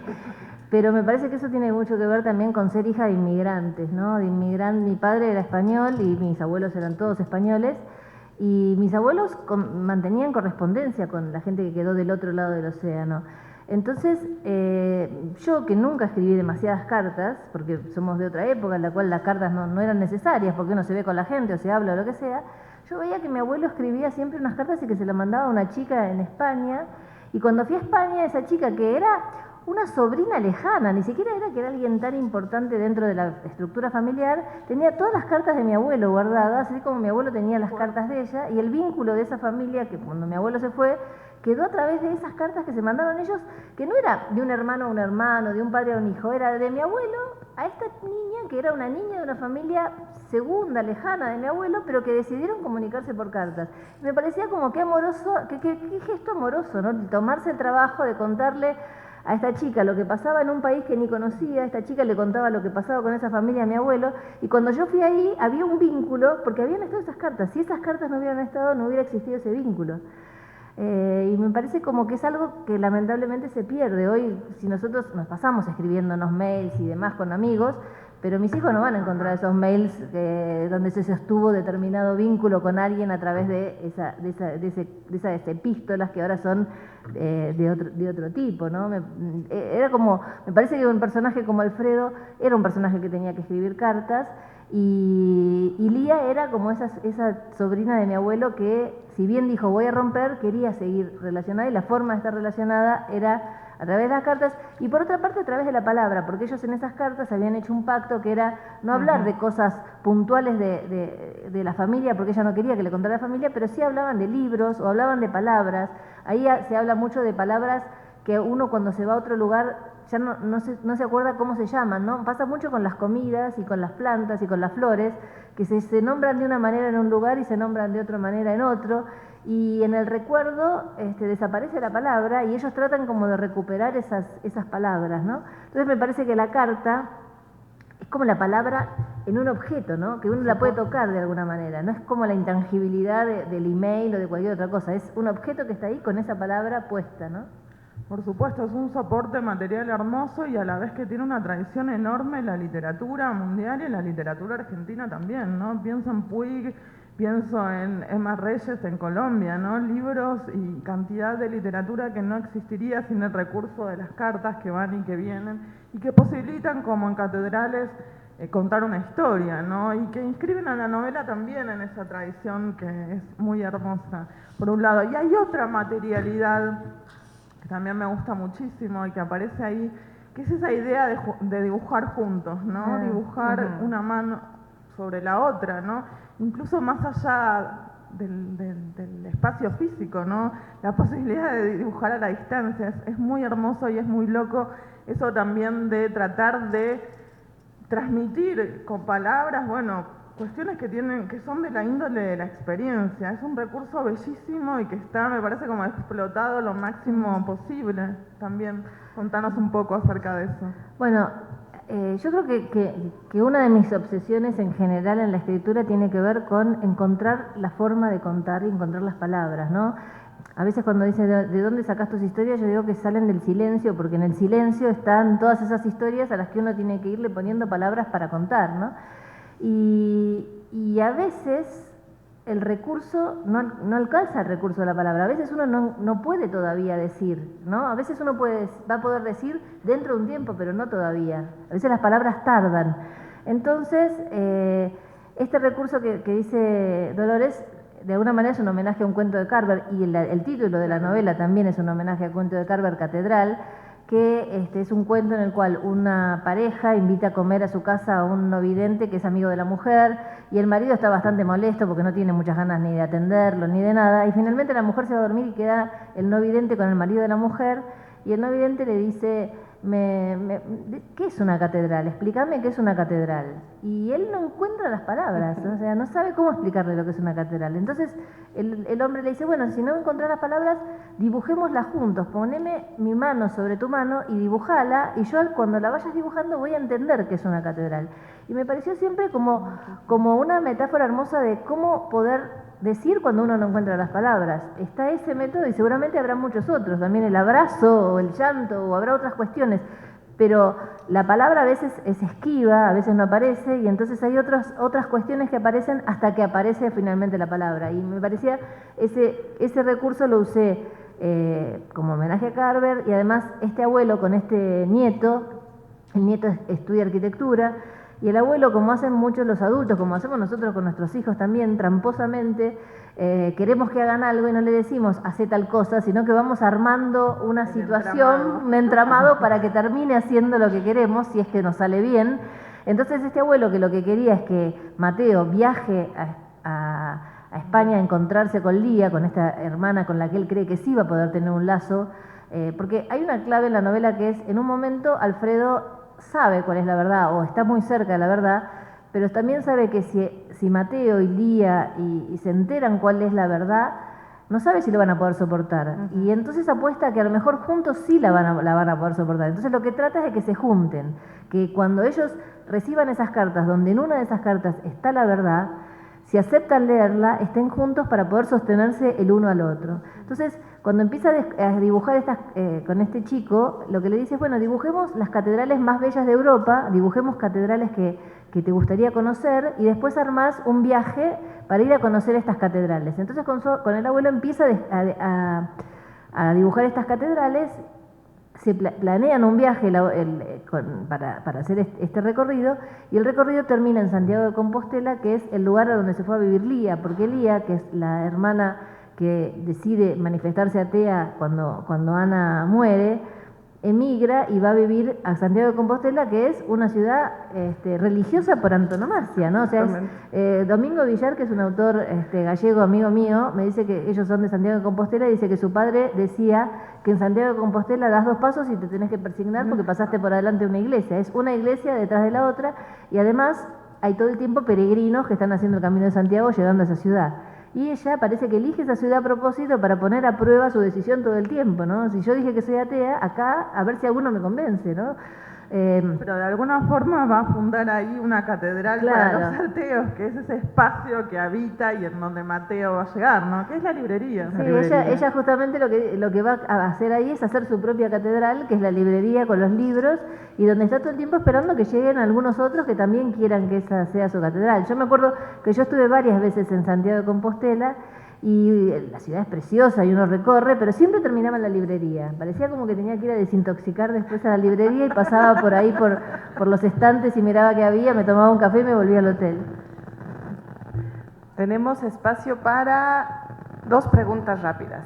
pero me parece que eso tiene mucho que ver también con ser hija de inmigrantes, ¿no? De mi padre era español y mis abuelos eran todos españoles, y mis abuelos mantenían correspondencia con la gente que quedó del otro lado del océano. Entonces, yo que nunca escribí demasiadas cartas, porque somos de otra época en la cual las cartas no eran necesarias, porque uno se ve con la gente o se habla o lo que sea, yo veía que mi abuelo escribía siempre unas cartas y que se las mandaba a una chica en España, y cuando fui a España, esa chica que era una sobrina lejana, ni siquiera era que era alguien tan importante dentro de la estructura familiar, tenía todas las cartas de mi abuelo guardadas, así como mi abuelo tenía las cartas de ella, y el vínculo de esa familia, que cuando mi abuelo se fue, quedó a través de esas cartas que se mandaron ellos, que no era de un hermano a un hermano, de un padre a un hijo, era de mi abuelo a esta niña, que era una niña de una familia segunda, lejana de mi abuelo, pero que decidieron comunicarse por cartas. Me parecía como que amoroso, qué gesto amoroso, ¿no? Tomarse el trabajo de contarle a esta chica lo que pasaba en un país que ni conocía, esta chica le contaba lo que pasaba con esa familia a mi abuelo, y cuando yo fui ahí había un vínculo, porque habían estado esas cartas, si esas cartas no hubieran estado, no hubiera existido ese vínculo. Y me parece como que es algo que lamentablemente se pierde. Hoy, si nosotros nos pasamos escribiéndonos mails y demás con amigos, pero mis hijos no van a encontrar esos mails donde se sostuvo determinado vínculo con alguien a través de esas epístolas que ahora son de otro tipo, ¿no? Me parece que un personaje como Alfredo era un personaje que tenía que escribir cartas, y Lía era como esa sobrina de mi abuelo que, si bien dijo voy a romper, quería seguir relacionada, y la forma de estar relacionada era a través de las cartas, y por otra parte a través de la palabra, porque ellos en esas cartas habían hecho un pacto que era no hablar de cosas puntuales de la familia, porque ella no quería que le contara la familia, pero sí hablaban de libros o hablaban de palabras. Ahí se habla mucho de palabras que uno cuando se va a otro lugar ya no se acuerda cómo se llaman, ¿no? Pasa mucho con las comidas y con las plantas y con las flores, que se nombran de una manera en un lugar y se nombran de otra manera en otro, y en el recuerdo desaparece la palabra y ellos tratan como de recuperar esas palabras, ¿no? Entonces me parece que la carta es como la palabra en un objeto, ¿no? Que uno la puede tocar de alguna manera, no es como la intangibilidad del email o de cualquier otra cosa, es un objeto que está ahí con esa palabra puesta, ¿no? Por supuesto, es un soporte material hermoso y a la vez que tiene una tradición enorme en la literatura mundial y en la literatura argentina también, ¿no? Pienso en Puig, pienso en Emma Reyes en Colombia, ¿no? Libros y cantidad de literatura que no existiría sin el recurso de las cartas que van y que vienen y que posibilitan, como en catedrales, contar una historia, ¿no? Y que inscriben a la novela también en esa tradición que es muy hermosa, por un lado. Y hay otra materialidad que también me gusta muchísimo y que aparece ahí, que es esa idea de dibujar juntos, ¿no? Dibujar una mano sobre la otra, ¿no? Incluso más allá del espacio físico, ¿no? La posibilidad de dibujar a la distancia es muy hermoso y es muy loco. Eso también de tratar de transmitir con palabras, bueno, cuestiones que son de la índole de la experiencia. Es un recurso bellísimo y que está, me parece, como explotado lo máximo posible. También contanos un poco acerca de eso. Bueno, yo creo que una de mis obsesiones en general en la escritura tiene que ver con encontrar la forma de contar y encontrar las palabras, ¿no? A veces cuando dice ¿de dónde sacas tus historias? Yo digo que salen del silencio, porque en el silencio están todas esas historias a las que uno tiene que irle poniendo palabras para contar, ¿no? Y a veces el recurso no alcanza el recurso de la palabra, a veces uno no puede todavía decir, ¿no? A veces uno va a poder decir dentro de un tiempo, pero no todavía. A veces las palabras tardan. Entonces, este recurso que dice Dolores, de alguna manera es un homenaje a un cuento de Carver, y el título de la novela también es un homenaje al cuento de Carver, Catedral, que es un cuento en el cual una pareja invita a comer a su casa a un no vidente que es amigo de la mujer, y el marido está bastante molesto porque no tiene muchas ganas ni de atenderlo ni de nada, y finalmente la mujer se va a dormir y queda el no vidente con el marido de la mujer, y el no vidente le dice, ¿qué es una catedral? Explícame qué es una catedral. Y él no encuentra las palabras, o sea, no sabe cómo explicarle lo que es una catedral. Entonces el hombre le dice, bueno, si no encontrás las palabras, dibujémoslas juntos, poneme mi mano sobre tu mano y dibujala, y yo cuando la vayas dibujando voy a entender qué es una catedral. Y me pareció siempre como una metáfora hermosa de cómo poder decir cuando uno no encuentra las palabras. Está ese método y seguramente habrá muchos otros, también el abrazo o el llanto o habrá otras cuestiones, pero la palabra a veces es esquiva, a veces no aparece y entonces hay otras cuestiones que aparecen hasta que aparece finalmente la palabra. Y me parecía ese recurso lo usé como homenaje a Carver y además este abuelo con este nieto, el nieto estudia arquitectura y el abuelo, como hacen muchos los adultos, como hacemos nosotros con nuestros hijos también, tramposamente, queremos que hagan algo y no le decimos hace tal cosa, sino que vamos armando una situación, un entramado para que termine haciendo lo que queremos, si es que nos sale bien. Entonces este abuelo que lo que quería es que Mateo viaje a España a encontrarse con Lía, con esta hermana con la que él cree que sí va a poder tener un lazo, porque hay una clave en la novela que es, en un momento Alfredo sabe cuál es la verdad o está muy cerca de la verdad, pero también sabe que si Mateo y Lía y se enteran cuál es la verdad, no sabe si lo van a poder soportar. Y entonces apuesta a que a lo mejor juntos sí la van a poder soportar. Entonces lo que trata es de que se junten, que cuando ellos reciban esas cartas, donde en una de esas cartas está la verdad, si aceptan leerla, estén juntos para poder sostenerse el uno al otro. Entonces, cuando empieza a dibujar con este chico, lo que le dice es, bueno, dibujemos las catedrales más bellas de Europa, dibujemos catedrales que te gustaría conocer y después armás un viaje para ir a conocer estas catedrales. Entonces, con el abuelo empieza a dibujar estas catedrales, se planean un viaje para hacer este recorrido y el recorrido termina en Santiago de Compostela, que es el lugar a donde se fue a vivir Lía, porque Lía, que es la hermana que decide manifestarse atea cuando Ana muere, emigra y va a vivir a Santiago de Compostela, que es una ciudad religiosa por antonomasia, ¿no? O sea, Domingo Villar, que es un autor gallego, amigo mío, me dice que ellos son de Santiago de Compostela y dice que su padre decía que en Santiago de Compostela das 2 pasos y te tenés que persignar porque pasaste por adelante una iglesia. Es una iglesia detrás de la otra y además hay todo el tiempo peregrinos que están haciendo el Camino de Santiago llegando a esa ciudad. Y ella parece que elige esa ciudad a propósito para poner a prueba su decisión todo el tiempo, ¿no? Si yo dije que soy atea, acá a ver si alguno me convence, ¿no? Pero de alguna forma va a fundar ahí una catedral para los ateos, que es ese espacio que habita y en donde Mateo va a llegar, ¿no? Que es la librería. Sí, ella justamente lo que va a hacer ahí es hacer su propia catedral, que es la librería con los libros, y donde está todo el tiempo esperando que lleguen algunos otros que también quieran que esa sea su catedral. Yo me acuerdo que yo estuve varias veces en Santiago de Compostela, y la ciudad es preciosa y uno recorre, pero siempre terminaba en la librería. Parecía como que tenía que ir a desintoxicar después a la librería y pasaba por ahí, por los estantes y miraba qué había, me tomaba un café y me volvía al hotel. Tenemos espacio para 2 preguntas rápidas.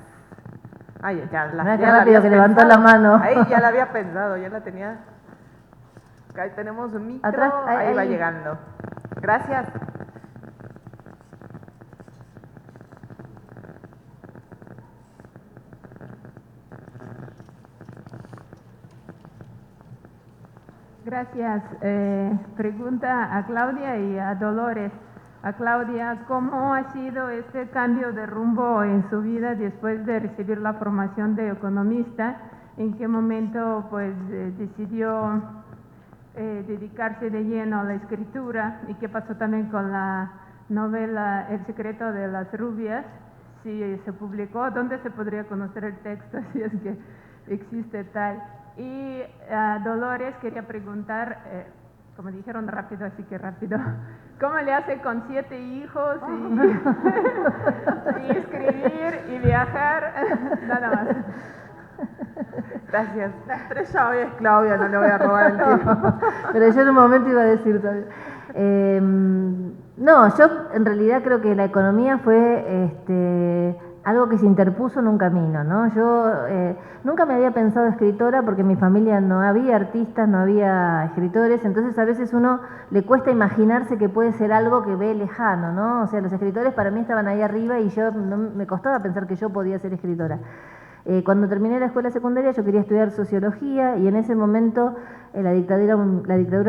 Ay, Mira qué rápido que levantó la mano. Ahí ya la había pensado, ya la tenía. Ahí tenemos un micro, atrás, ahí va llegando. Gracias. Gracias. Pregunta a Claudia y a Dolores. A Claudia, ¿cómo ha sido este cambio de rumbo en su vida después de recibir la formación de economista? ¿En qué momento pues decidió dedicarse de lleno a la escritura? ¿Y qué pasó también con la novela El secreto de las rubias? Si se publicó, ¿dónde se podría conocer el texto si es que existe tal? Y a Dolores quería preguntar, como dijeron rápido, así que rápido, ¿cómo le hace con 7 hijos y escribir y viajar? Nada más. Gracias. La estrella hoy es Claudia, no le voy a robar el tiempo. Pero yo en un momento iba a decir también. No, yo en realidad creo que la economía fue algo que se interpuso en un camino, ¿no? Yo nunca me había pensado escritora porque en mi familia no había artistas, no había escritores, entonces a veces uno le cuesta imaginarse que puede ser algo que ve lejano, ¿no? O sea, los escritores para mí estaban ahí arriba y yo me costaba pensar que yo podía ser escritora. Cuando terminé la escuela secundaria yo quería estudiar sociología y en ese momento la dictadura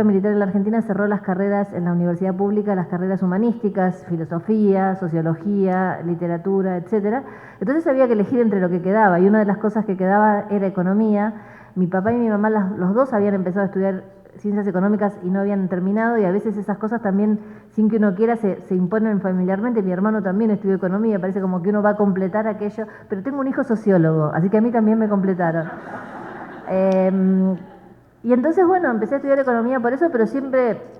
militar en la Argentina cerró las carreras en la universidad pública, las carreras humanísticas, filosofía, sociología, literatura, etcétera. Entonces había que elegir entre lo que quedaba y una de las cosas que quedaba era economía. Mi papá y mi mamá los dos habían empezado a estudiar ciencias económicas y no habían terminado, y a veces esas cosas también, sin que uno quiera, se imponen familiarmente. Mi hermano también estudió economía, parece como que uno va a completar aquello, pero tengo un hijo sociólogo, así que a mí también me completaron. Y entonces, bueno, empecé a estudiar economía por eso, pero siempre...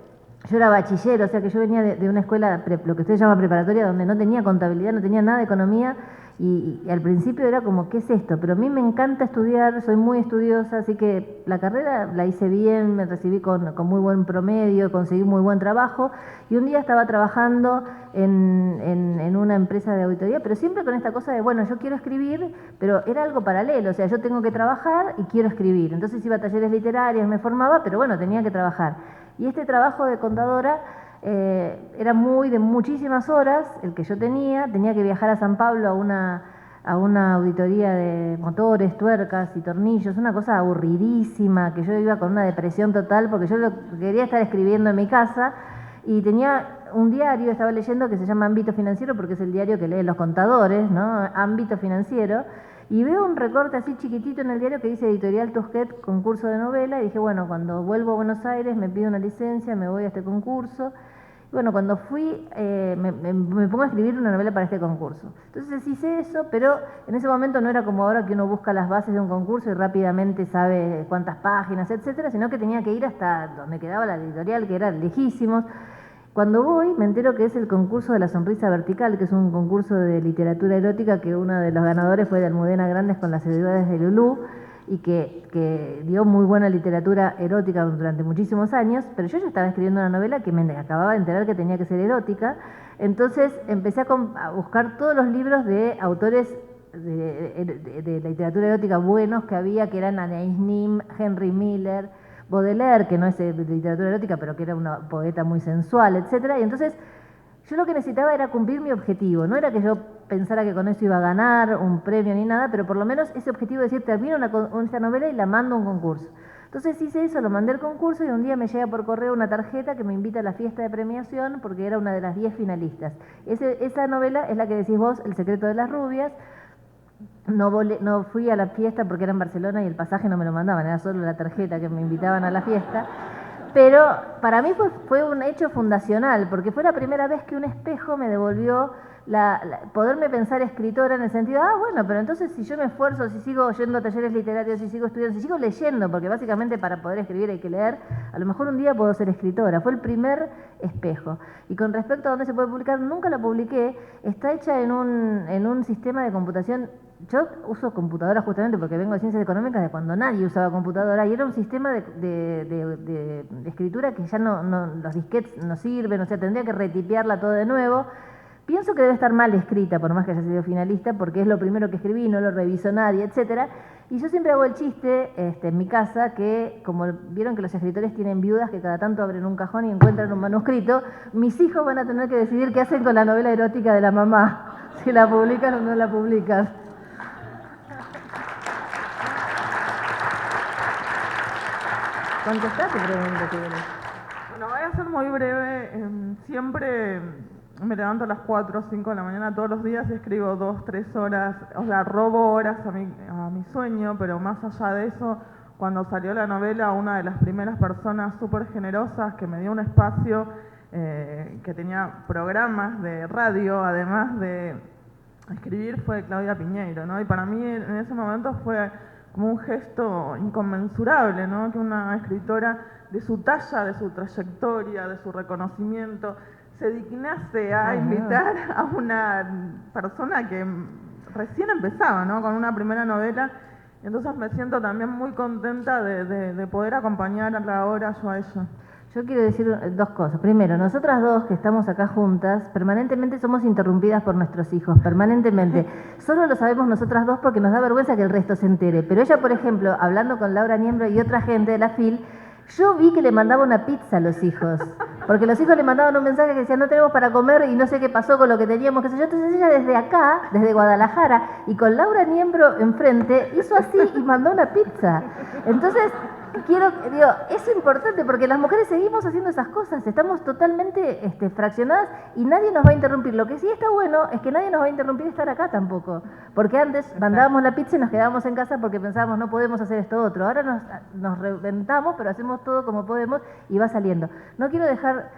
Yo era bachiller, o sea que yo venía de una escuela, lo que usted llama preparatoria, donde no tenía contabilidad, no tenía nada de economía, y al principio era como, ¿qué es esto? Pero a mí me encanta estudiar, soy muy estudiosa, así que la carrera la hice bien, me recibí con muy buen promedio, conseguí muy buen trabajo, y un día estaba trabajando en una empresa de auditoría, pero siempre con esta cosa de, bueno, yo quiero escribir, pero era algo paralelo, o sea, yo tengo que trabajar y quiero escribir. Entonces iba a talleres literarios, me formaba, pero bueno, tenía que trabajar. Y este trabajo de contadora era de muchísimas horas, el que yo tenía que viajar a San Pablo a una auditoría de motores, tuercas y tornillos, una cosa aburridísima, que yo iba con una depresión total porque yo quería estar escribiendo en mi casa, y tenía un diario, estaba leyendo, que se llama Ámbito Financiero, porque es el diario que leen los contadores, ¿no? Ámbito Financiero. Y veo un recorte así chiquitito en el diario que dice Editorial Tusquet, concurso de novela, y dije, bueno, cuando vuelvo a Buenos Aires me pido una licencia, me voy a este concurso. Y bueno, cuando fui, me pongo a escribir una novela para este concurso. Entonces hice eso, pero en ese momento no era como ahora, que uno busca las bases de un concurso y rápidamente sabe cuántas páginas, etcétera, sino que tenía que ir hasta donde quedaba la editorial, que era lejísimos. Cuando voy, me entero que es el concurso de la sonrisa vertical, que es un concurso de literatura erótica, que uno de los ganadores fue de Almudena Grandes con Las ciudades de Lulú, y que dio muy buena literatura erótica durante muchísimos años, pero yo ya estaba escribiendo una novela que me acababa de enterar que tenía que ser erótica. Entonces empecé a buscar todos los libros de autores de literatura erótica buenos que había, que eran Anaïs Nin, Henry Miller, Baudelaire, que no es de literatura erótica, pero que era una poeta muy sensual, etcétera. Y entonces yo lo que necesitaba era cumplir mi objetivo. No era que yo pensara que con eso iba a ganar un premio ni nada, pero por lo menos ese objetivo de decir, termino esta novela y la mando a un concurso. Entonces hice eso, lo mandé al concurso, y un día me llega por correo una tarjeta que me invita a la fiesta de premiación, porque era una de las 10 finalistas. Esa novela es la que decís vos, El secreto de las rubias. No fui a la fiesta porque era en Barcelona y el pasaje no me lo mandaban, era solo la tarjeta que me invitaban a la fiesta. Pero para mí fue un hecho fundacional, porque fue la primera vez que un espejo me devolvió poderme pensar escritora, en el sentido, bueno, pero entonces si yo me esfuerzo, si sigo yendo a talleres literarios, si sigo estudiando, si sigo leyendo, porque básicamente para poder escribir hay que leer, a lo mejor un día puedo ser escritora. Fue el primer espejo. Y con respecto a dónde se puede publicar, nunca la publiqué. Está hecha en un sistema de computación. Yo uso computadora justamente porque vengo de ciencias económicas, de cuando nadie usaba computadora, y era un sistema de escritura que ya los disquetes no sirven, o sea, tendría que retipearla todo de nuevo. Pienso que debe estar mal escrita, por más que haya sido finalista, porque es lo primero que escribí, no lo revisó nadie, etcétera. Y yo siempre hago el chiste en mi casa, que como vieron que los escritores tienen viudas que cada tanto abren un cajón y encuentran un manuscrito, mis hijos van a tener que decidir qué hacen con la novela erótica de la mamá, si la publican o no la publican. Contestá tu pregunta, si querés. Bueno, voy a ser muy breve. Siempre me levanto a las 4 o 5 de la mañana todos los días y escribo 2, 3 horas, o sea, robo horas a mi sueño, pero más allá de eso, cuando salió la novela, una de las primeras personas súper generosas que me dio un espacio, que tenía programas de radio, además de escribir, fue Claudia Piñeiro, ¿no? Y para mí en ese momento fue como un gesto inconmensurable, ¿no? Que una escritora de su talla, de su trayectoria, de su reconocimiento, se dignase a invitar a una persona que recién empezaba, ¿no? Con una primera novela. Y entonces me siento también muy contenta de poder acompañarla ahora yo a ella. Yo quiero decir dos cosas. Primero, nosotras dos que estamos acá juntas, permanentemente somos interrumpidas por nuestros hijos, permanentemente. Solo lo sabemos nosotras dos porque nos da vergüenza que el resto se entere. Pero ella, por ejemplo, hablando con Laura Niembro y otra gente de la FIL, yo vi que le mandaba una pizza a los hijos, porque los hijos le mandaban un mensaje que decía, no tenemos para comer y no sé qué pasó con lo que teníamos, qué sé yo. Entonces ella desde acá, desde Guadalajara, y con Laura Niembro enfrente, hizo así y mandó una pizza. Entonces es importante porque las mujeres seguimos haciendo esas cosas, estamos totalmente fraccionadas y nadie nos va a interrumpir. Lo que sí está bueno es que nadie nos va a interrumpir estar acá tampoco, porque antes mandábamos la pizza y nos quedábamos en casa porque pensábamos no podemos hacer esto otro. Ahora nos reventamos, pero hacemos todo como podemos y va saliendo. No quiero dejar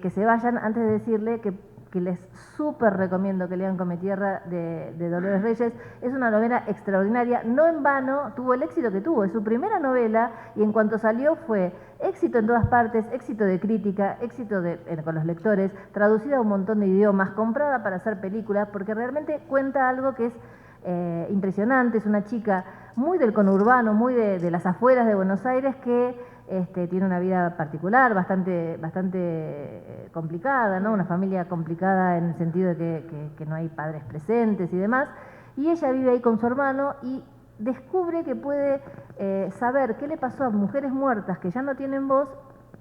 que se vayan antes de decirle que les súper recomiendo que lean Come Tierra de Dolores Reyes. Es una novela extraordinaria, no en vano tuvo el éxito que tuvo. Es su primera novela y en cuanto salió fue éxito en todas partes, éxito de crítica, éxito con los lectores, traducida a un montón de idiomas, comprada para hacer películas, porque realmente cuenta algo que es impresionante. Es una chica muy del conurbano, muy de las afueras de Buenos Aires, que tiene una vida particular, bastante complicada, ¿no? Una familia complicada en el sentido de que no hay padres presentes y demás. Y ella vive ahí con su hermano y descubre que puede saber qué le pasó a mujeres muertas que ya no tienen voz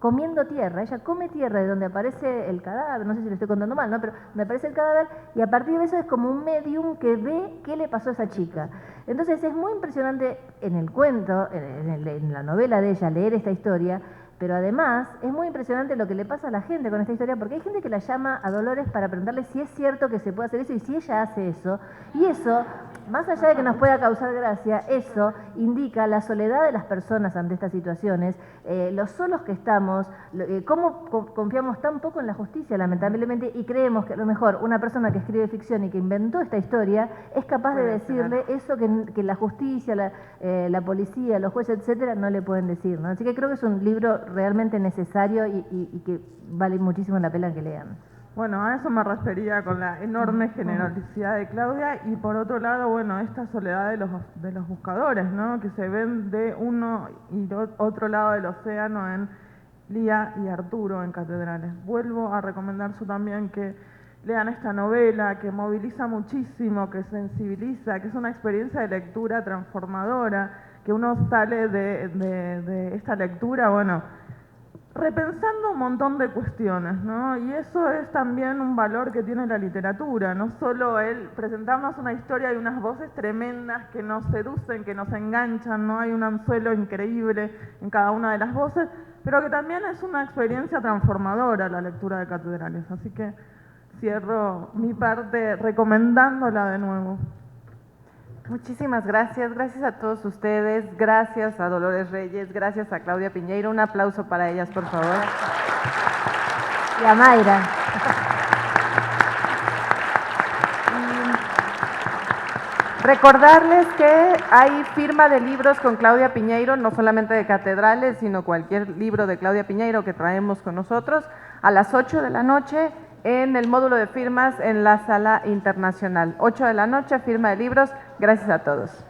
comiendo tierra. Ella come tierra de donde aparece el cadáver, no sé si le estoy contando mal, ¿no? Pero donde aparece el cadáver, y a partir de eso es como un medium que ve qué le pasó a esa chica. Entonces es muy impresionante en el cuento, en la novela de ella, leer esta historia, pero además es muy impresionante lo que le pasa a la gente con esta historia, porque hay gente que la llama a Dolores para preguntarle si es cierto que se puede hacer eso y si ella hace eso. Y eso, más allá de que nos pueda causar gracia, eso indica la soledad de las personas ante estas situaciones, los solos que estamos, cómo confiamos tan poco en la justicia, lamentablemente, y creemos que a lo mejor una persona que escribe ficción y que inventó esta historia es capaz de decirle eso que la justicia, la policía, los jueces, etcétera, no le pueden decir, ¿no? Así que creo que es un libro realmente necesario y que vale muchísimo la pena que lean. Bueno, a eso me refería con la enorme generosidad de Claudia, y por otro lado, bueno, esta soledad de los buscadores, ¿no? Que se ven de uno y otro lado del océano en Lía y Arturo en Catedrales. Vuelvo a recomendar yo también que lean esta novela, que moviliza muchísimo, que sensibiliza, que es una experiencia de lectura transformadora, que uno sale de esta lectura, bueno, repensando un montón de cuestiones, ¿no? Y eso es también un valor que tiene la literatura, no solo el presentarnos una historia y unas voces tremendas que nos seducen, que nos enganchan, ¿no? Hay un anzuelo increíble en cada una de las voces, pero que también es una experiencia transformadora la lectura de Catedrales. Así que cierro mi parte recomendándola de nuevo. Muchísimas gracias, gracias a todos ustedes, gracias a Dolores Reyes, gracias a Claudia Piñeiro, un aplauso para ellas, por favor. Y a Mayra. Recordarles que hay firma de libros con Claudia Piñeiro, no solamente de Catedrales, sino cualquier libro de Claudia Piñeiro que traemos con nosotros, a las 8 de la noche en el módulo de firmas en la Sala Internacional. 8 de la noche, firma de libros. Gracias a todos.